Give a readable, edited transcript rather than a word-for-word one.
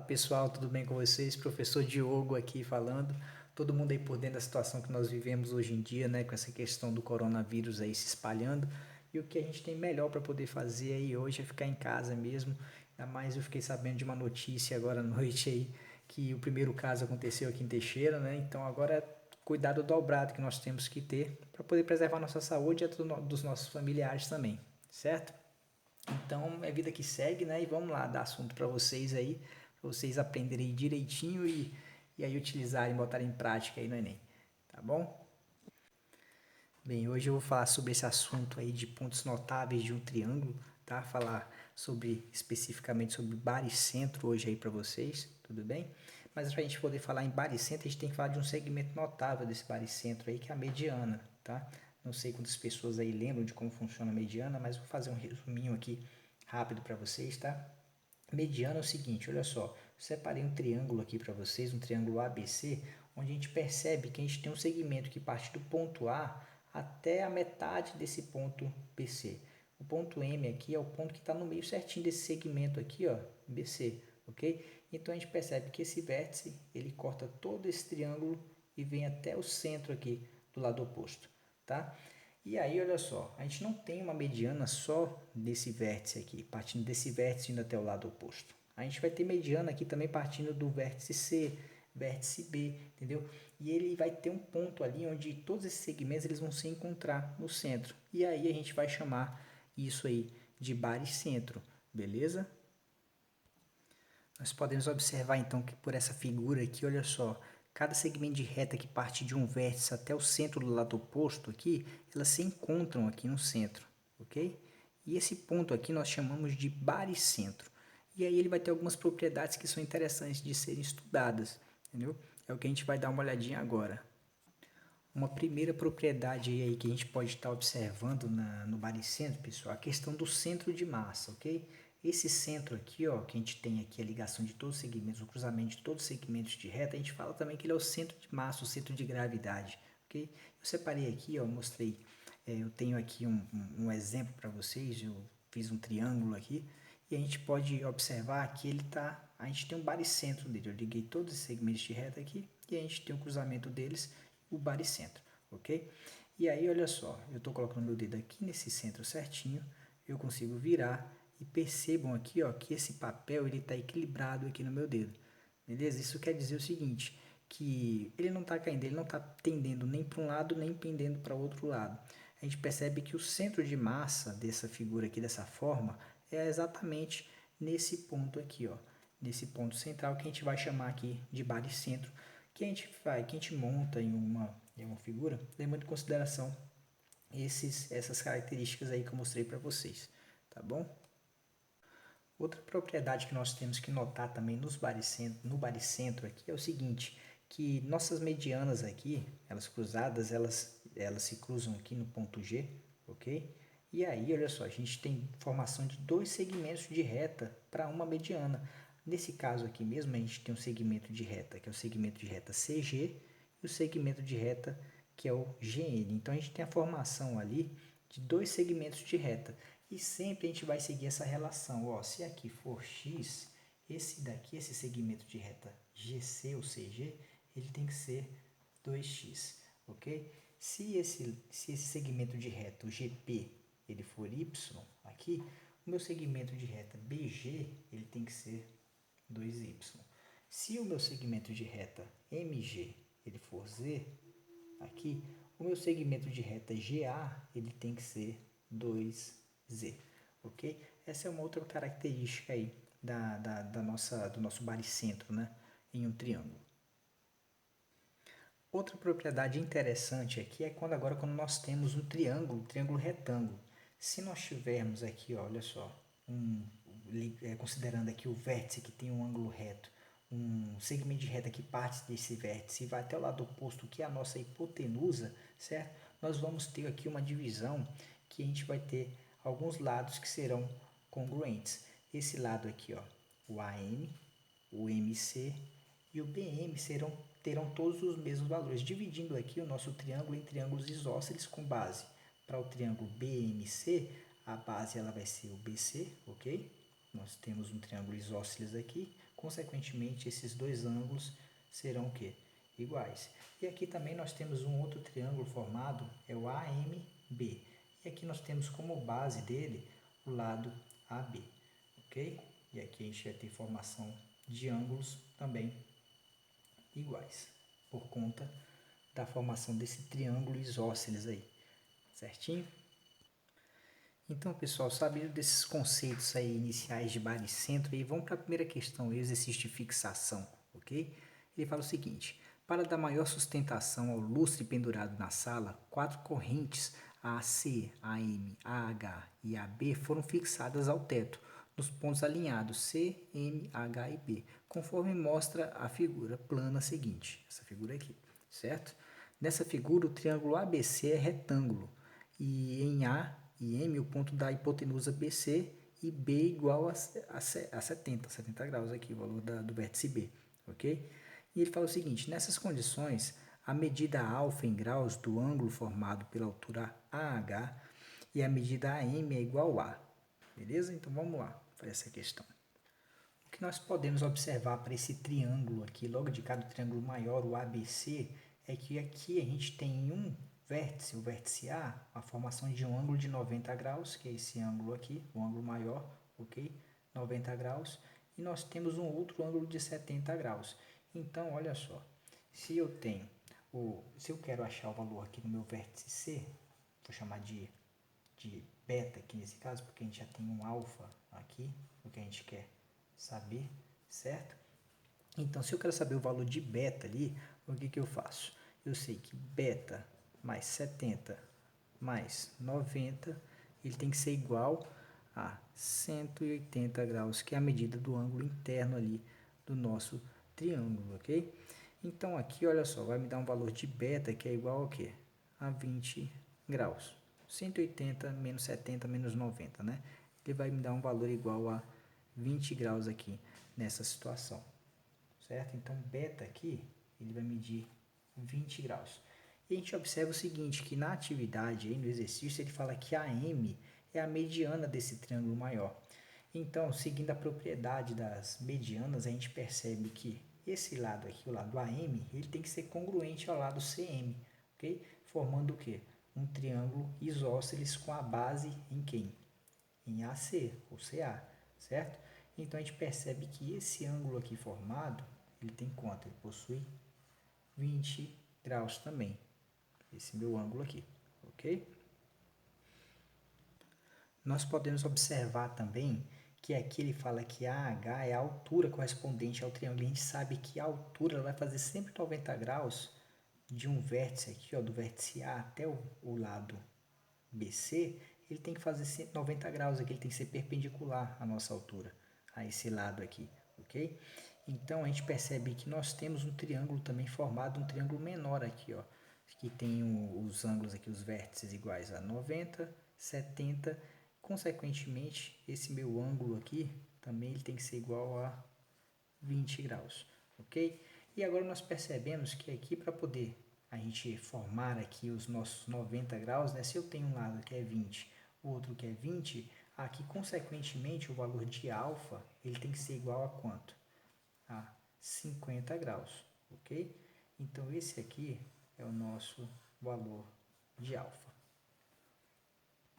Pessoal, tudo bem com vocês? Professor Diogo aqui falando. Todo mundo aí por dentro da situação que nós vivemos hoje em dia, né? Com essa questão do coronavírus aí se espalhando. E o que a gente tem melhor para poder fazer aí hoje é ficar em casa mesmo. Ainda mais eu fiquei sabendo de uma notícia agora à noite aí que o primeiro caso aconteceu aqui em Teixeira, né? Então agora é cuidado dobrado que nós temos que ter para poder preservar nossa saúde e a dos nossos familiares também, certo? Então é vida que segue, né? E vamos lá dar assunto para vocês aí, para vocês aprenderem direitinho e aí utilizarem, botarem em prática aí no Enem, tá bom? Bem, hoje eu vou falar sobre esse assunto aí de pontos notáveis de um triângulo, tá? Falar sobre especificamente sobre baricentro hoje aí para vocês, tudo bem? Mas para a gente poder falar em baricentro, a gente tem que falar de um segmento notável desse baricentro aí, que é a mediana, tá? Não sei quantas pessoas aí lembram de como funciona a mediana, mas vou fazer um resuminho aqui rápido para vocês, tá? Mediana é o seguinte, olha só, separei um triângulo aqui para vocês, um triângulo ABC, onde a gente percebe que a gente tem um segmento que parte do ponto A até a metade desse ponto BC. O ponto M aqui é o ponto que está no meio certinho desse segmento aqui, ó, BC, ok? Então a gente percebe que esse vértice, ele corta todo esse triângulo e vem até o centro aqui do lado oposto, tá? E aí, olha só, a gente não tem uma mediana só desse vértice aqui, partindo desse vértice indo até o lado oposto. A gente vai ter mediana aqui também partindo do vértice C, vértice B, entendeu? E ele vai ter um ponto ali onde todos esses segmentos eles vão se encontrar no centro. E aí a gente vai chamar isso aí de baricentro, beleza? Nós podemos observar então que por essa figura aqui, olha só, cada segmento de reta que parte de um vértice até o centro do lado oposto aqui, elas se encontram aqui no centro, ok? E esse ponto aqui nós chamamos de baricentro. E aí ele vai ter algumas propriedades que são interessantes de serem estudadas, entendeu? É o que a gente vai dar uma olhadinha agora. Uma primeira propriedade aí que a gente pode estar observando no baricentro, pessoal, a questão do centro de massa, ok? Esse centro aqui, ó, que a gente tem aqui a ligação de todos os segmentos, o cruzamento de todos os segmentos de reta, a gente fala também que ele é o centro de massa, o centro de gravidade, ok? Eu separei aqui, ó, mostrei, eu tenho aqui um exemplo para vocês, eu fiz um triângulo aqui, e a gente pode observar que a gente tem um baricentro dele, eu liguei todos os segmentos de reta aqui, e a gente tem o cruzamento deles, o baricentro, ok? E aí, olha só, eu estou colocando meu dedo aqui nesse centro certinho, eu consigo virar e percebam aqui, ó, que esse papel ele está equilibrado aqui no meu dedo, beleza? Isso quer dizer o seguinte, que ele não está caindo, ele não está tendendo nem para um lado nem pendendo para outro lado. A gente percebe que o centro de massa dessa figura aqui, dessa forma, é exatamente nesse ponto aqui, ó, nesse ponto central que a gente vai chamar aqui de baricentro, que a gente monta em uma figura, levando em consideração essas características aí que eu mostrei para vocês, tá bom? Outra propriedade que nós temos que notar também no baricentro aqui é o seguinte, que nossas medianas aqui, elas cruzadas, elas se cruzam aqui no ponto G, ok? E aí, olha só, a gente tem formação de dois segmentos de reta para uma mediana. Nesse caso aqui mesmo, a gente tem um segmento de reta, que é o segmento de reta CG, e o segmento de reta, que é o GN. Então, a gente tem a formação ali de dois segmentos de reta. E sempre a gente vai seguir essa relação. Ó, se aqui for x, esse daqui, esse segmento de reta GC ou CG, ele tem que ser 2x, ok? Se esse segmento de reta, o GP, ele for y aqui, o meu segmento de reta BG, ele tem que ser 2y. Se o meu segmento de reta MG, ele for z, aqui, o meu segmento de reta GA, ele tem que ser 2z, ok? Essa é uma outra característica aí do nosso baricentro, né, em um triângulo. Outra propriedade interessante aqui é quando nós temos um triângulo retângulo. Se nós tivermos aqui, ó, olha só, considerando aqui o vértice que tem um ângulo reto, um segmento de reta que parte desse vértice e vai até o lado oposto, que é a nossa hipotenusa, certo? Nós vamos ter aqui uma divisão que a gente vai ter alguns lados que serão congruentes. Esse lado aqui, ó, o AM, o MC e o BM terão todos os mesmos valores, dividindo aqui o nosso triângulo em triângulos isósceles com base. Para o triângulo BMC, a base ela vai ser o BC, ok? Nós temos um triângulo isósceles aqui, Consequentemente, esses dois ângulos serão o quê? Iguais. E aqui também nós temos um outro triângulo formado, é o AMB. E aqui nós temos como base dele o lado AB, ok? E aqui a gente vai ter formação de ângulos também iguais, por conta da formação desse triângulo isósceles aí, certinho? Então, pessoal, sabendo desses conceitos aí iniciais de baricentro, aí vamos para a primeira questão, exercício de fixação, ok? Ele fala o seguinte: para dar maior sustentação ao lustre pendurado na sala, 4 correntes AC, AM, AH e AB foram fixadas ao teto, nos pontos alinhados C, M, H e B, conforme mostra a figura plana seguinte, essa figura aqui, certo? Nessa figura, o triângulo ABC é retângulo, e em A e M o ponto da hipotenusa BC e B igual a 70 graus aqui, o valor do vértice B, ok? E ele fala o seguinte: nessas condições, a medida alfa em graus do ângulo formado pela altura AH e a medida AM é igual a, beleza? Então vamos lá para essa questão. O que nós podemos observar para esse triângulo aqui, logo de cada triângulo maior, o ABC, é que aqui a gente tem um vértice, o vértice A, a formação de um ângulo de 90 graus, que é esse ângulo aqui, o ângulo maior, ok? 90 graus. E nós temos um outro ângulo de 70 graus. Então, olha só, se eu quero achar o valor aqui no meu vértice C, vou chamar de beta aqui nesse caso, porque a gente já tem um alfa aqui, o que a gente quer saber, certo? Então, se eu quero saber o valor de beta ali, o que eu faço? Eu sei que beta mais 70 mais 90, ele tem que ser igual a 180 graus, que é a medida do ângulo interno ali do nosso triângulo, ok? Então, aqui, olha só, vai me dar um valor de beta que é igual a quê? A 20 graus. 180 menos 70 menos 90, né? Ele vai me dar um valor igual a 20 graus aqui nessa situação, certo? Então, beta aqui, ele vai medir 20 graus. E a gente observa o seguinte, que na atividade, aí no exercício, ele fala que a M é a mediana desse triângulo maior. Então, seguindo a propriedade das medianas, a gente percebe que esse lado aqui, o lado AM, ele tem que ser congruente ao lado CM, ok? Formando o quê? Um triângulo isósceles com a base em quem? Em AC, ou CA, certo? Então, a gente percebe que esse ângulo aqui formado, ele tem quanto? Ele possui 20 graus também. Esse meu ângulo aqui, ok? Nós podemos observar também que aqui ele fala que AH é a altura correspondente ao triângulo. A gente sabe que a altura ela vai fazer sempre 90 graus de um vértice aqui, ó, do vértice A até o lado BC, ele tem que fazer 90 graus aqui, ele tem que ser perpendicular à nossa altura, a esse lado aqui, ok? Então, a gente percebe que nós temos um triângulo também formado, um triângulo menor aqui, ó, que tem os ângulos aqui, os vértices iguais a 90, 70, consequentemente, esse meu ângulo aqui, também ele tem que ser igual a 20 graus, ok? E agora nós percebemos que aqui para poder a gente formar aqui os nossos 90 graus, né? Se eu tenho um lado que é 20, o outro que é 20, aqui consequentemente o valor de alfa, ele tem que ser igual a quanto? A 50 graus, ok? Então esse aqui é o nosso valor de alfa.